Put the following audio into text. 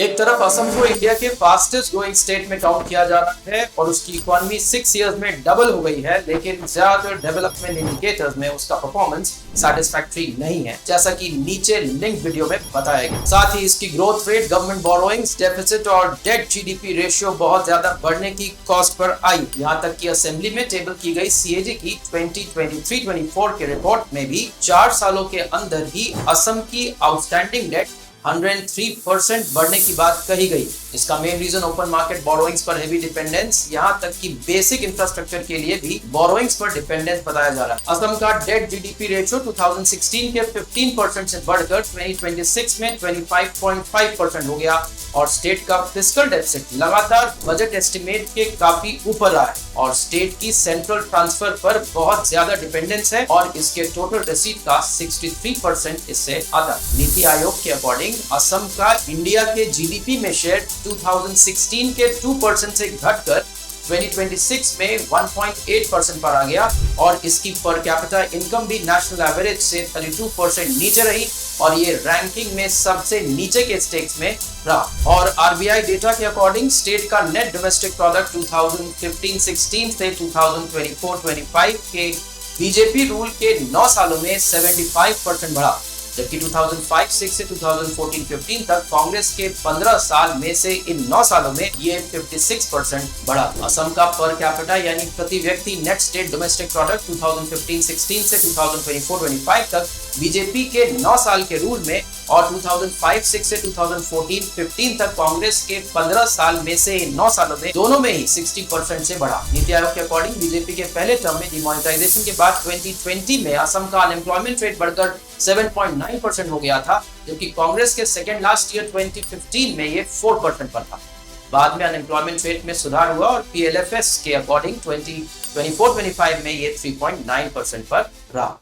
एक तरफ असम को इंडिया के फास्टेस्ट ग्रोइंग स्टेट में काउंट किया जा रहा है और उसकी इकोनॉमी 6 इयर्स में डबल हो गई है, लेकिन ज्यादातर डेवलपमेंट इंडिकेटर्स में उसका परफॉर्मेंस सैटिस्फैक्टरी नहीं है, जैसा कि नीचे लिंक वीडियो में बताया गया। साथ ही इसकी growth rate, government borrowings, deficit और डेट जीडीपी रेशियो बहुत ज्यादा बढ़ने की कॉस्ट पर आई। यहाँ तक कि असेंबली में टेबल की गई सीएजी की 2023-24 के रिपोर्ट में भी 4 सालों के अंदर ही असम की आउटस्टैंडिंग डेट 103% बढ़ने की बात कही गई। इसका main reason open market borrowings पर हेवी डिपेंडेंस, यहां तक कि बेसिक इंफ्रास्ट्रक्चर के लिए भी बोरोइंग्स पर डिपेंडेंस बताया जा रहा है। असम का डेट जीडीपी रेशियो 2016 के 15% से बढ़कर 2026 में 25.5% हो गया और स्टेट का फिस्कल डेफिसिट लगातार बजट एस्टिमेट के काफी ऊपर रहा है और स्टेट की सेंट्रल ट्रांसफर पर बहुत ज्यादा डिपेंडेंस है और इसके टोटल रिसीट का 63% इससे आता है। नीति आयोग के अकॉर्डिंग असम का इंडिया के जीडीपी में शेयर 2016 के 2% से घटकर 2026 में 1.8% पर आ गया और इसकी पर कैपिटा इनकम भी नेशनल एवरेज से 32% नीचे रही और ये रैंकिंग में सबसे नीचे के स्टेट्स में रहा। और आरबीआई डेटा के अकॉर्डिंग स्टेट का नेट डोमेस्टिक प्रोडक्ट 2015-16 से 2024-25 के बीजेपी रूल के 9 सालों में 75% बढ़ा, जबकि 2005-6 से 2014-15 तक कांग्रेस के 15 साल में से इन 9 सालों में ये 56% बढ़ा। असम का पर कैपिटा यानी प्रति व्यक्ति नेट स्टेट डोमेस्टिक प्रोडक्ट 2015-16 से 2024-25 तक बीजेपी के 9 साल के रूल में और 2005-6 से 2014-15 तक कांग्रेस के 15 साल में से 9 सालों में दोनों में ही 60% से बढ़ा। नीति आयोग के अकॉर्डिंग बीजेपी के पहले टर्म में डिमोनेटाइजेशन के बाद 2020 में असम का अनएम्प्लॉयमेंट रेट बढ़कर 7.9% हो गया था, जबकि कांग्रेस के सेकेंड लास्ट ईयर 2015 में ये 4% पर था। बाद में अनएम्प्लॉयमेंट रेट में सुधार हुआ और पीएलएफएस के अकॉर्डिंग 2024-25 में ये 3.9% पर रहा।